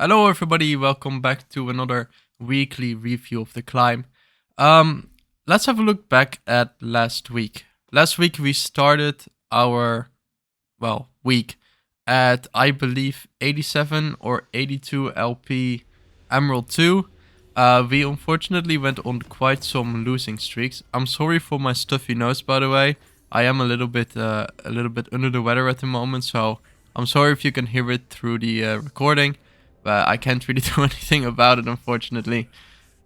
Hello everybody, welcome back to another weekly review of the climb. Um, let's have a look back at last week. Last week we started our, week at, I believe, 87 or 82 LP Emerald 2. We unfortunately went on quite some losing streaks. I'm sorry for my stuffy nose, by the way. I am a little bit under the weather at the moment, so I'm sorry if you can hear it through the recording, but I can't really do anything about it, unfortunately.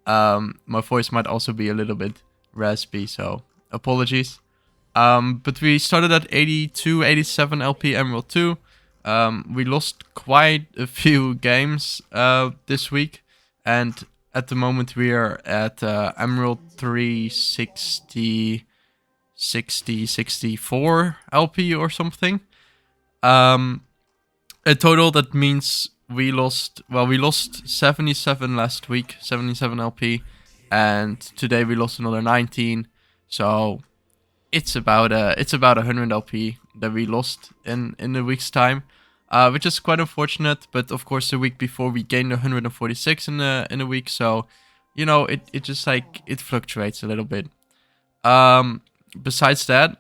My voice might also be a little bit raspy, so apologies. But we started at 82, 87 LP Emerald 2. We lost quite a few games this week, and at the moment we are at Emerald 360, 64 LP or something. In total, that means we lost 77 last week, 77 LP, and today we lost another 19. So it's about 100 LP that we lost in a week's time, which is quite unfortunate. But of course, the week before we gained 146 in a week, so it just like it fluctuates a little bit. Besides that,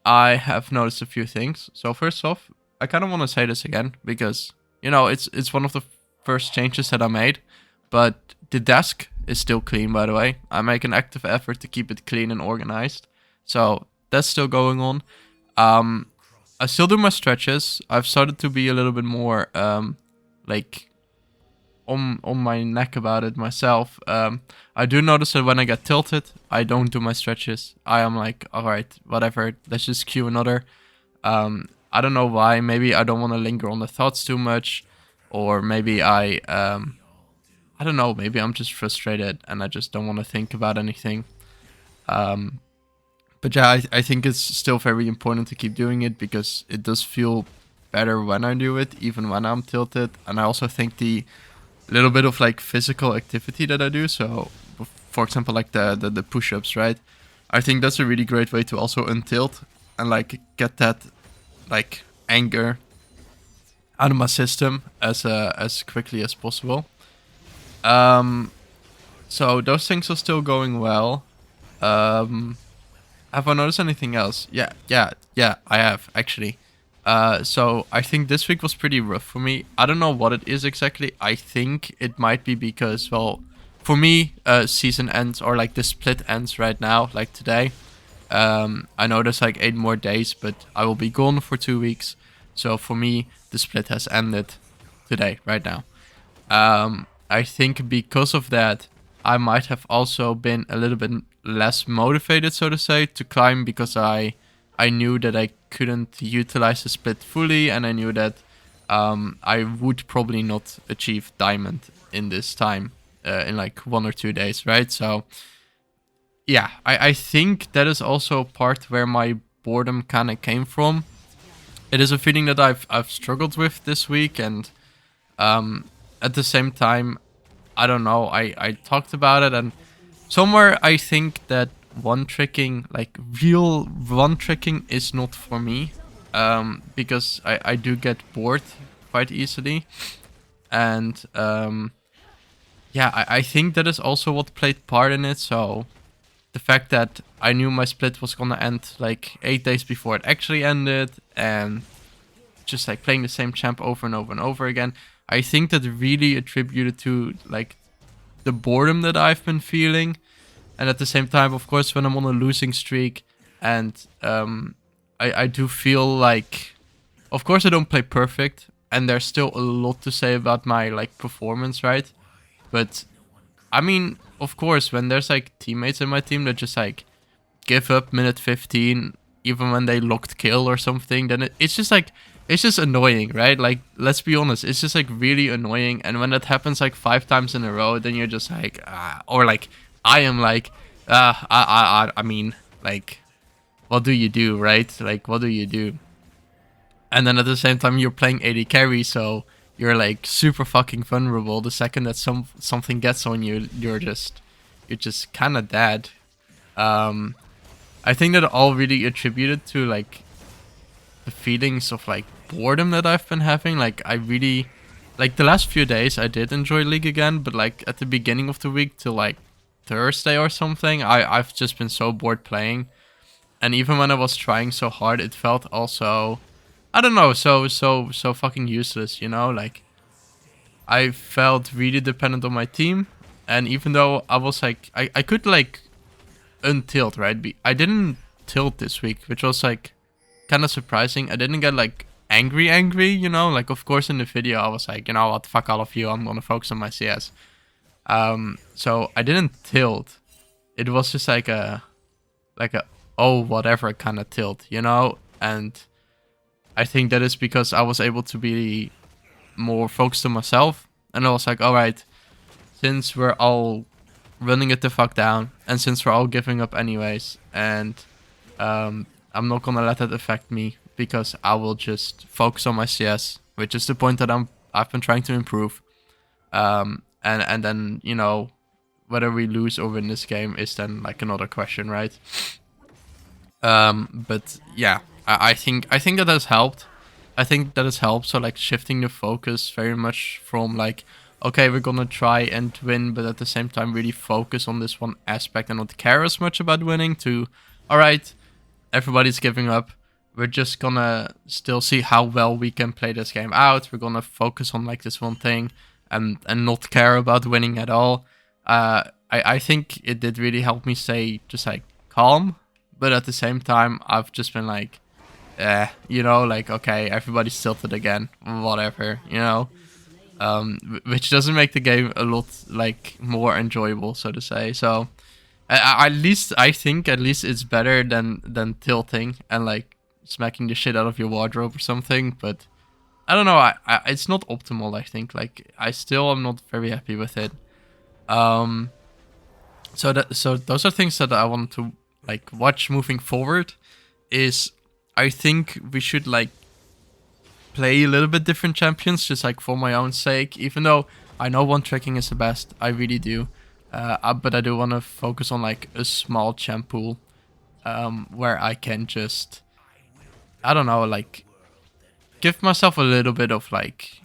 I have noticed a few things. So first off, I kind of want to say this again because it's one of the first changes that I made, but the desk is still clean, by the way. I make an active effort to keep it clean and organized, so that's still going on. I still do my stretches. I've started to be a little bit more like on my neck about it myself. I do notice that when I get tilted, I don't do my stretches. I am like, all right, whatever. Let's just cue another. I don't know why. Maybe I don't want to linger on the thoughts too much, or maybe I don't know. Maybe I'm just frustrated and I just don't want to think about anything. But yeah, I think it's still very important to keep doing it because it does feel better when I do it, even when I'm tilted. And I also think the little bit of like physical activity that I do, so for example, like the push-ups, right? I think that's a really great way to also untilt and like get that like anger out of my system as quickly as possible. So those things are still going well. Have I noticed anything else? Yeah, I have actually. So I think this week was pretty rough for me. I don't know what it is exactly. I think it might be because, well, for me, season ends or like the split ends right now, like today. I know there's like 8 more days, but I will be gone for 2 weeks. So for me, the split has ended today, right now. I think because of that, I might have also been a little bit less motivated, so to say, to climb because I knew that I couldn't utilize the split fully, and I knew that I would probably not achieve diamond in this time, in like 1 or 2 days, right? So yeah, I think that is also a part where my boredom kind of came from. It is a feeling that I've struggled with this week, and at the same time, I don't know. I talked about it, and somewhere I think that one tricking, like real one tricking, is not for me, because I do get bored quite easily, and yeah, I think that is also what played part in it. So the fact that I knew my split was gonna end like 8 days before it actually ended, and just like playing the same champ over and over and over again, I think that really attributed to like the boredom that I've been feeling. And at the same time, of course, when I'm on a losing streak, and I do feel like, of course, I don't play perfect, and there's still a lot to say about my like performance, right? But I mean, of course, when there's like teammates in my team that just like give up minute 15, even when they locked kill or something, then it's just like, it's just annoying, right? Like, let's be honest, it's just like really annoying. And when that happens like 5 times in a row, then you're just like, or like, I am like, I mean, like, what do you do, right? Like, what do you do? And then at the same time, you're playing AD carry, so you're like super fucking vulnerable. The second that something gets on you, you're just kind of dead. I think that all really attributed to like the feelings of like boredom that I've been having. Like, I really like the last few days I did enjoy League again, but like at the beginning of the week till like Thursday or something, I've just been so bored playing. And even when I was trying so hard, it felt also, I don't know, so fucking useless, you know? Like I felt really dependent on my team, and even though I was like I could like untilt, right? I didn't tilt this week, which was like kind of surprising. I didn't get like angry, you know? Like of course in the video I was like, you know what, fuck all of you, I'm gonna focus on my CS. So I didn't tilt. It was just like a oh whatever kind of tilt, you know? And I think that is because I was able to be more focused on myself, and I was like, all right, since we're all running it the fuck down, and since we're all giving up anyways, and I'm not gonna let that affect me because I will just focus on my CS, which is the point that I've been trying to improve. And then you know whether we lose or win this game is then like another question, right? But yeah, I think that has helped. I think that has helped. So like shifting the focus very much from like, okay, we're gonna try and win, but at the same time really focus on this one aspect and not care as much about winning. To, all right, everybody's giving up. We're just gonna still see how well we can play this game out. We're gonna focus on like this one thing and not care about winning at all. I think it did really help me stay just like calm, but at the same time I've just been like, you know, like okay, everybody's tilted again, whatever, you know. Which doesn't make the game a lot like more enjoyable, so to say. So at least I think at least it's better than tilting and like smacking the shit out of your wardrobe or something. But I don't know. It's not optimal. I think like I still am not very happy with it. Um, so those are things that I want to like watch moving forward. Is I think we should like play a little bit different champions, just like for my own sake. Even though I know one tracking is the best, I really do. But I do want to focus on like a small champ pool, where I can just, I don't know, like give myself a little bit of like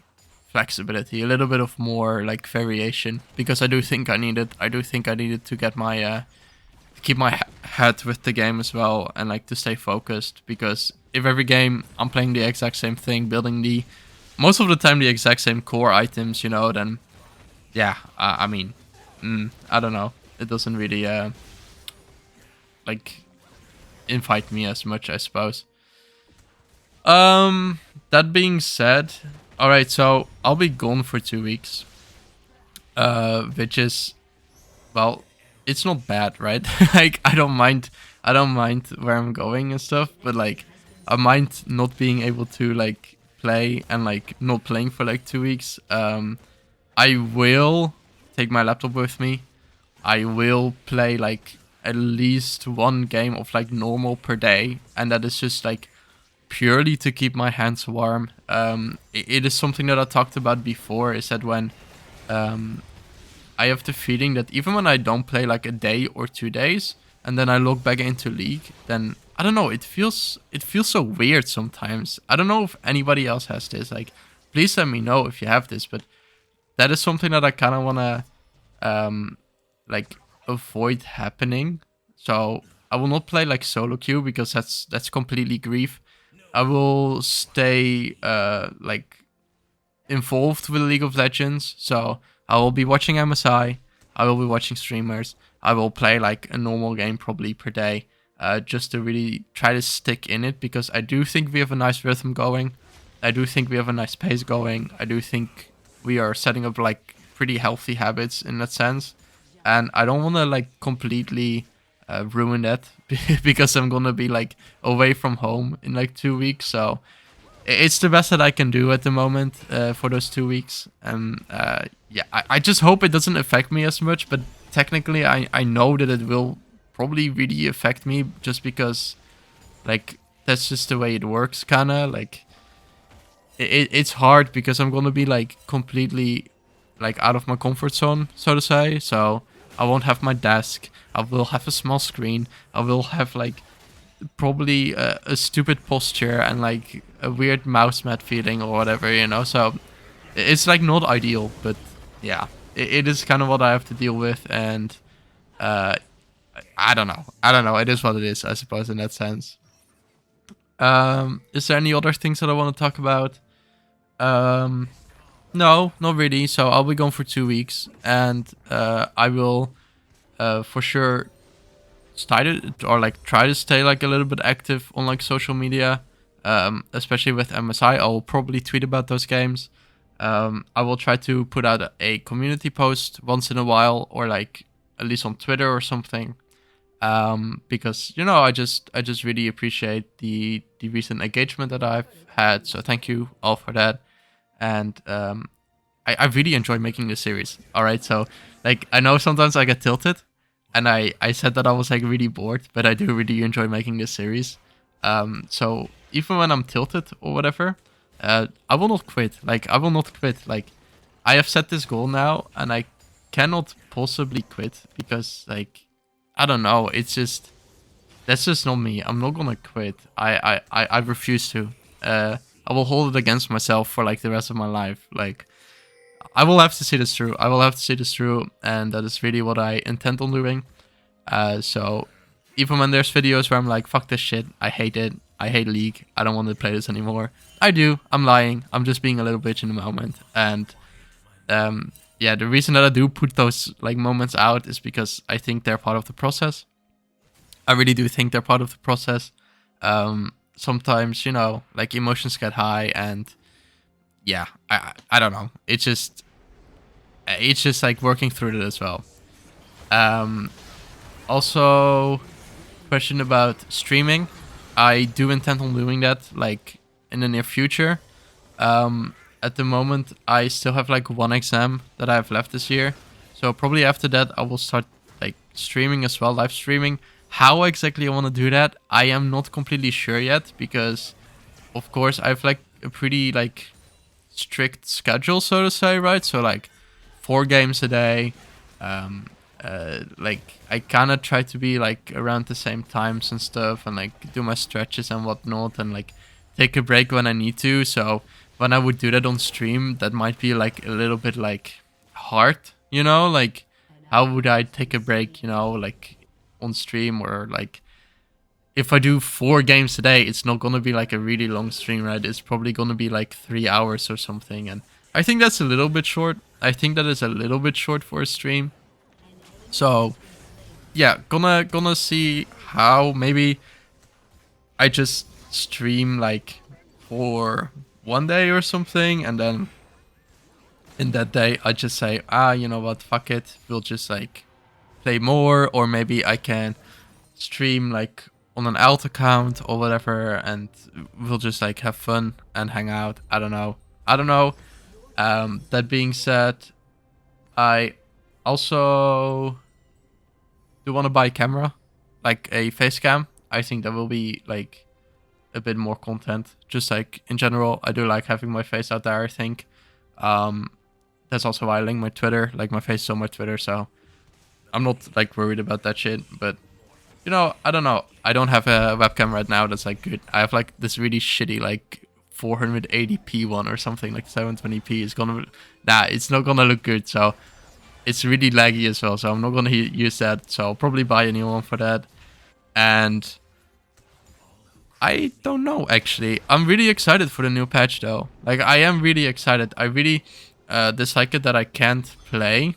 flexibility, a little bit of more like variation, because I do think I need it. I do think I needed to get my keep my head with the game as well, and like to stay focused, because if every game I'm playing the exact same thing, building the most of the time the exact same core items, you know, then yeah, I mean, I don't know, it doesn't really like invite me as much, I suppose. That being said, all right, so I'll be gone for 2 weeks, which is, well, it's not bad, right? Like I don't mind where I'm going and stuff, but like I mind not being able to like play and like not playing for like 2 weeks. I will take my laptop with me. I will play like at least one game of like normal per day, and that is just like purely to keep my hands warm. It is something that I talked about before, is that when I have the feeling that even when I don't play like a day or 2 days, and then I log back into League, then I don't know, it feels so weird sometimes. I don't know if anybody else has this. Like, please let me know if you have this, but that is something that I kind of wanna like avoid happening. So I will not play like solo queue, because that's completely grief. I will stay like involved with League of Legends. So I will be watching MSI. I will be watching streamers. I will play like a normal game probably per day, just to really try to stick in it, because I do think we have a nice rhythm going. I do think we have a nice pace going. I do think we are setting up like pretty healthy habits in that sense. And I don't want to like completely ruin that because I'm gonna be like away from home in like 2 weeks. So it's the best that I can do at the moment for those 2 weeks. And yeah, I just hope it doesn't affect me as much. But technically, I know that it will probably really affect me, just because like that's just the way it works, kind of like it's hard, because I'm gonna be like completely like out of my comfort zone, so to say. So I won't have my desk. I will have a small screen. I will have like probably a stupid posture and like a weird mouse mat feeling or whatever, you know. So It's like not ideal, but yeah, it is kind of what I have to deal with, and uh, I don't know. I don't know. It is what it is, I suppose, in that sense. Is there any other things that I want to talk about? Um, no, not really. So I'll be gone for 2 weeks, and I will for sure try to stay like a little bit active on like social media, especially with MSI. I will probably tweet about those games. I will try to put out a community post once in a while, or like at least on Twitter or something. Because I just really appreciate the recent engagement that I've had. So thank you all for that. And I really enjoy making this series. All right, so like I know sometimes I get tilted, and I said that I was like really bored, but I do really enjoy making this series. So even when I'm tilted or whatever, I will not quit. Like I will not quit. Like I have set this goal now, and I cannot possibly quit because like I don't know. It's just that's just not me. I'm not gonna quit. I refuse to. I will hold it against myself for like the rest of my life. Like I will have to see this through. I will have to see this through, and that is really what I intend on doing. So even when there's videos where I'm like, fuck this shit, I hate it, I hate League, I don't want to play this anymore. I do. I'm lying. I'm just being a little bitch in the moment. And yeah, the reason that I do put those like moments out is because I think they're part of the process. I really do think they're part of the process. Sometimes, like emotions get high, and yeah, I don't know. It's just like working through it as well. Um, Also, question about streaming. I do intend on doing that like in the near future. At the moment, I still have like one exam that I have left this year. So probably after that, I will start like streaming as well, live streaming. How exactly I want to do that, I am not completely sure yet because, of course, I have like a pretty like strict schedule, so to say, right? So like 4 games a day. Um, like I kind of try to be like around the same times and stuff, and like do my stretches and whatnot, and like take a break when I need to. So when I would do that on stream, that might be like a little bit like hard, like how would I take a break, like on stream, or like if I do 4 games a day, it's not gonna be like a really long stream, right? It's probably gonna be like 3 hours or something, and I think that's a little bit short. I think that is a little bit short for a stream. So yeah, gonna see how maybe I just stream like for one day or something, and then in that day I just say, you know what, fuck it, we'll just like play more, or maybe I can stream like on an alt account or whatever, and we'll just like have fun and hang out. I don't know. I don't know. That being said, I also do want to buy a camera, like a face cam. I think that will be like a bit more content. Just like in general, I do like having my face out there, I think. Um, that's also why I link my Twitter. Like my face is on my Twitter, so I'm not like worried about that shit. But I don't know. I don't have a webcam right now that's like good. I have like this really shitty like 480p one or something, like 720p. It's not gonna look good. So it's really laggy as well. So I'm not gonna use that. So I'll probably buy a new one for that. And I don't know actually. I'm really excited for the new patch though. Like I am really excited. I really dislike it that I can't play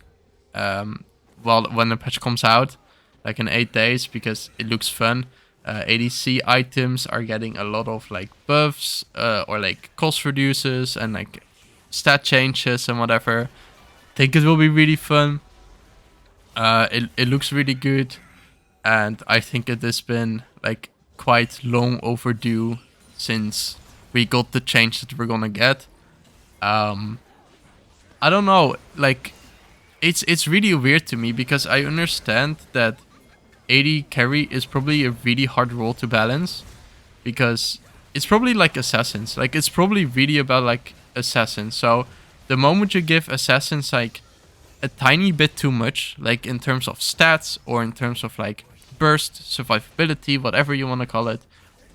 well when the patch comes out, like in 8 days, because it looks fun. ADC items are getting a lot of like buffs or like cost reduces and like stat changes and whatever. Think it will be really fun. It looks really good, and I think it has been like quite long overdue since we got the change that we're gonna get. I don't know, like it's really weird to me because I understand that AD carry is probably a really hard role to balance, because it's probably like assassins. Like it's probably really about like assassins. So the moment you give assassins like a tiny bit too much, like in terms of stats or in terms of like burst, survivability, whatever you want to call it,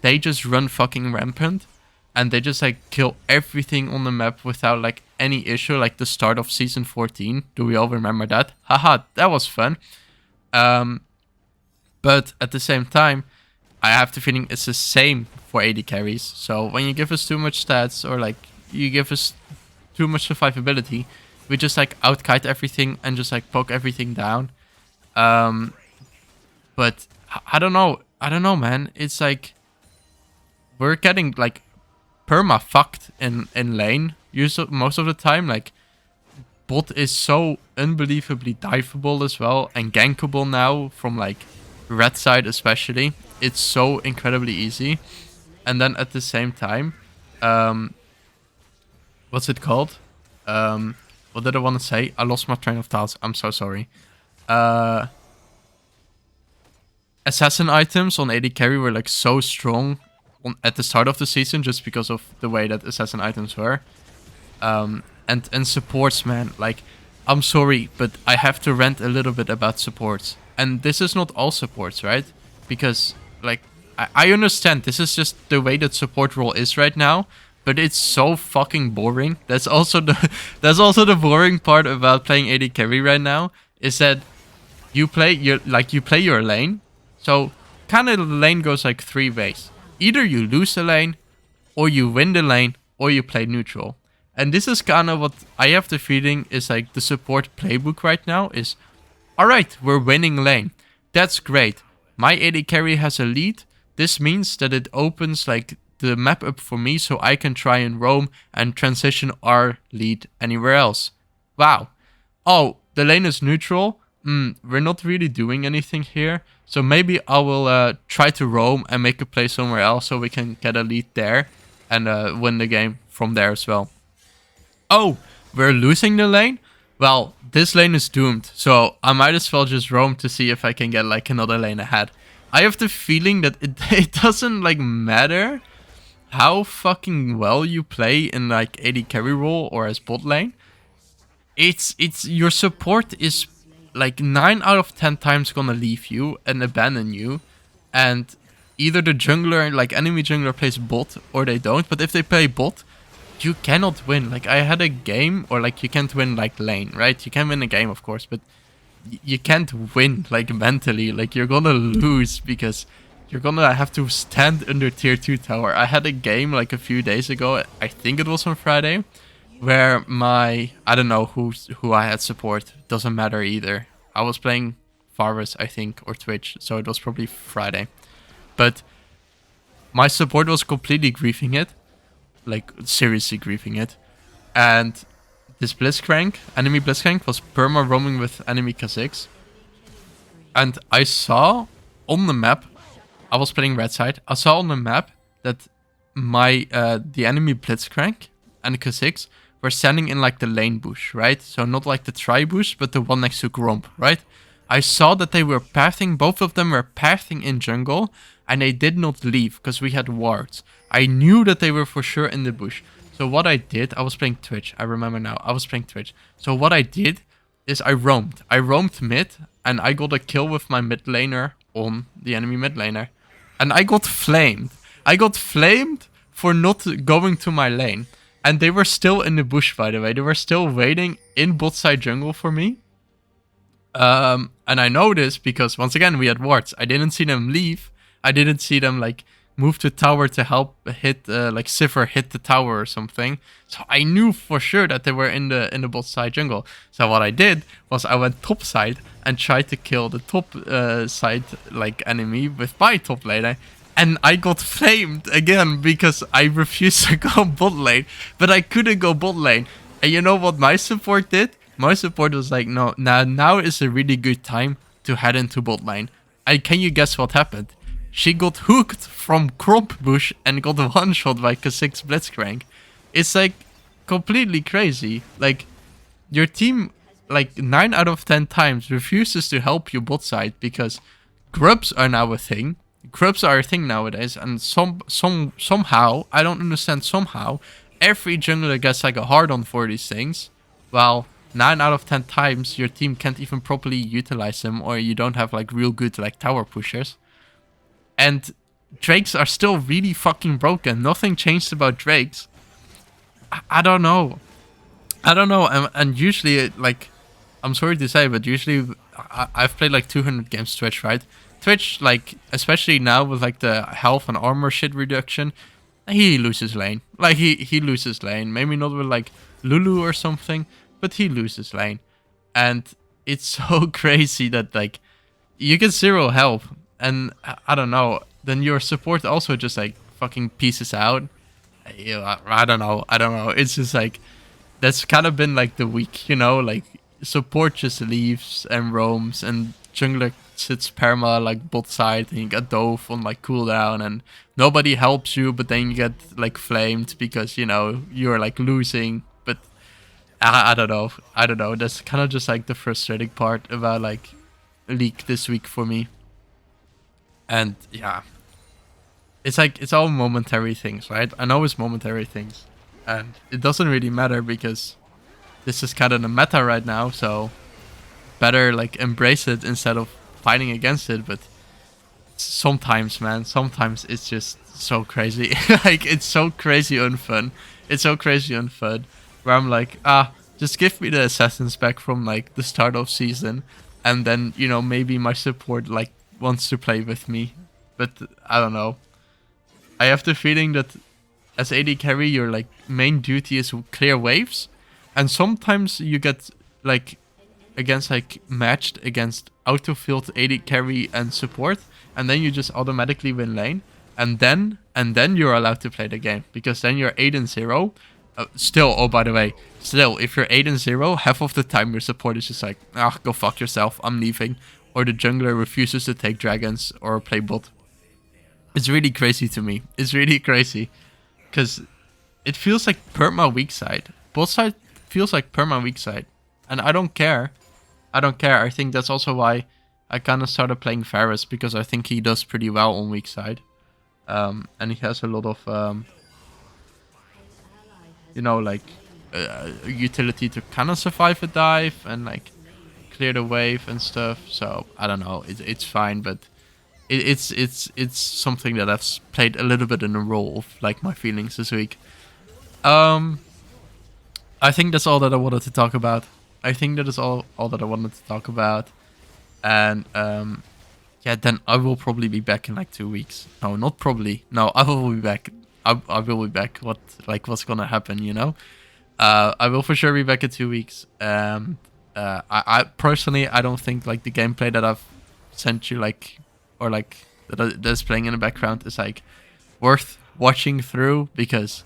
they just run fucking rampant. and they just like kill everything on the map without like any issue, like the start of season 14. Do we all remember that? Haha, that was fun. But at the same time, I have the feeling it's the same for AD carries. So when you give us too much stats, or like you give us too much survivability, we just like outkite everything and just like poke everything down. But I don't know. I don't know, man. It's like we're getting like perma fucked in lane most of the time. Like bot is so unbelievably diveable as well, and gankable now from like red side especially. It's so incredibly easy. And then at the same time, what's it called? What did I want to say? I lost my train of thoughts. I'm so sorry. Assassin items on AD carry were like so strong at the start of the season just because of the way that assassin items were. And supports, man, like, I'm sorry, but I have to rant a little bit about supports. And this is not all supports, right? Because, like, I understand this is just the way that support role is right now, but it's so fucking boring. That's also the boring part about playing AD carry right now, is that you play your lane. So kind of the lane goes like 3 ways. Either you lose the lane, or you win the lane, or you play neutral. And this is kind of what I have the feeling is like the support playbook right now is, alright, we're winning lane. That's great. My AD carry has a lead. This means that it opens like the map up for me so I can try and roam and transition our lead anywhere else. Wow. Oh, the lane is neutral. We're not really doing anything here. So maybe I will try to roam and make a play somewhere else so we can get a lead there and win the game from there as well. Oh, we're losing the lane? Well, this lane is doomed, so I might as well just roam to see if I can get like another lane ahead. I have the feeling that it doesn't like matter how fucking well you play in like AD carry role or as bot lane. It's your support is like 9 out of 10 times gonna leave you and abandon you, and either the jungler, like enemy jungler, plays bot or they don't. But if they play bot, you cannot win. Like I had a game, or like you can't win like lane, right? You can win a game, of course, but you can't win like mentally. Like you're gonna lose because you're gonna have to stand under tier 2 tower. I had a game like a few days ago, I think it was on Friday, where I don't know who I had support, doesn't matter either. I was playing Varus, I think, or Twitch, so it was probably Friday. But my support was completely griefing it, like seriously griefing it. And this Blitzcrank, enemy Blitzcrank, was perma roaming with enemy Kha'Zix. And I saw on the map, I was playing red side, I saw on the map that the enemy Blitzcrank and Kha'Zix were standing in like the lane bush, right? So not like the tri bush, but the one next to Gromp, right? I saw that they were pathing, both of them were pathing in jungle, and they did not leave because we had wards. I knew that they were for sure in the bush. So what I did, I was playing Twitch, I remember now, I was playing Twitch. So what I did is I roamed mid, and I got a kill with my mid laner on the enemy mid laner. And I got flamed. I got flamed for not going to my lane. And they were still in the bush, by the way. They were still waiting in bot side jungle for me. And I know this because, once again, we had wards. I didn't see them leave. I didn't see them, like, move to tower to help hit, like, Sivir hit the tower or something. So I knew for sure that they were in the bot side jungle. So what I did was I went top side and tried to kill the top side, like, enemy with my top laner. And I got flamed again because I refused to go bot lane. But I couldn't go bot lane. And you know what my support did? My support was like, no, now is a really good time to head into bot lane. And can you guess what happened? She got hooked from Crop Bush and got one shot by Kha'Zix Blitzcrank. It's like completely crazy. Like your team, like 9 out of 10 times refuses to help you bot side because grubs are now a thing. Grubs are a thing nowadays, and somehow, I don't understand, somehow, every jungler gets like a hard-on for these things, while 9 out of 10 times your team can't even properly utilize them, or you don't have like real good like tower pushers. And Drakes are still really fucking broken. Nothing changed about Drakes. I don't know. I don't know. And usually, like, I'm sorry to say, but usually I've played like 200 games Twitch, right? Twitch, like, especially now with like the health and armor shit reduction, he loses lane. Like, he loses lane. Maybe not with like Lulu or something, but he loses lane. And it's so crazy that like you get zero help, and I don't know. Then your support also just like fucking pieces out. I don't know. I don't know. It's just like that's kind of been like the week, you know, like support just leaves and roams, and jungler sits perma like bot side, and you get dove on like cooldown, and nobody helps you, but then you get like flamed because you know you're like losing. But I don't know. I don't know. That's kind of just like the frustrating part about like League this week for me. And yeah, it's like it's all momentary things, right? I know it's momentary things, and it doesn't really matter because this is kind of the meta right now. So better like embrace it instead of fighting against it. But sometimes, man, sometimes it's just so crazy. Like it's so crazy unfun. It's so crazy unfun. Where I'm like, just give me the assassins back from like the start of season, and then you know maybe my support like wants to play with me. But I don't know. I have the feeling that as AD carry, your like main duty is clear waves, and sometimes you get like against like matched against auto-filled AD carry and support, and then you just automatically win lane, and then you're allowed to play the game because then you're 8-0. Still, oh by the way, still if you're 8-0, half of the time your support is just like, go fuck yourself, I'm leaving, or the jungler refuses to take dragons or play bot. It's really crazy to me. It's really crazy because it feels like perma weak side. Both side feels like perma weak side, and I don't care. I don't care. I think that's also why I kind of started playing Varus, because I think he does pretty well on weak side, and he has a lot of you know like utility to kind of survive a dive and like clear the wave and stuff. So I don't know. It's fine, but it's something that I've played a little bit in a role of like my feelings this week. Um, I think that's all that I wanted to talk about. I think that is all that I wanted to talk about. And yeah, then I will probably be back in like 2 weeks. No, not probably. No, I will be back. I will be back. What's gonna happen? You know. I will for sure be back in 2 weeks. I personally I don't think like the gameplay that I've sent you like or like that's playing in the background is like worth watching through, because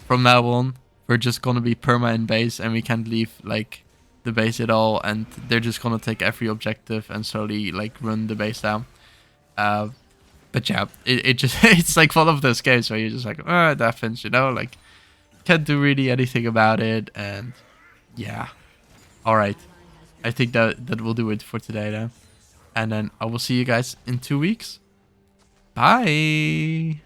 from now on we're just gonna be perma in base and we can't leave like the base at all, and they're just gonna take every objective and slowly like run the base down. But yeah, it just it's like one of those games where you're just like, it happens, you know, like can't do really anything about it. And yeah, all right, I think that will do it for today then, and then I will see you guys in 2 weeks. Bye.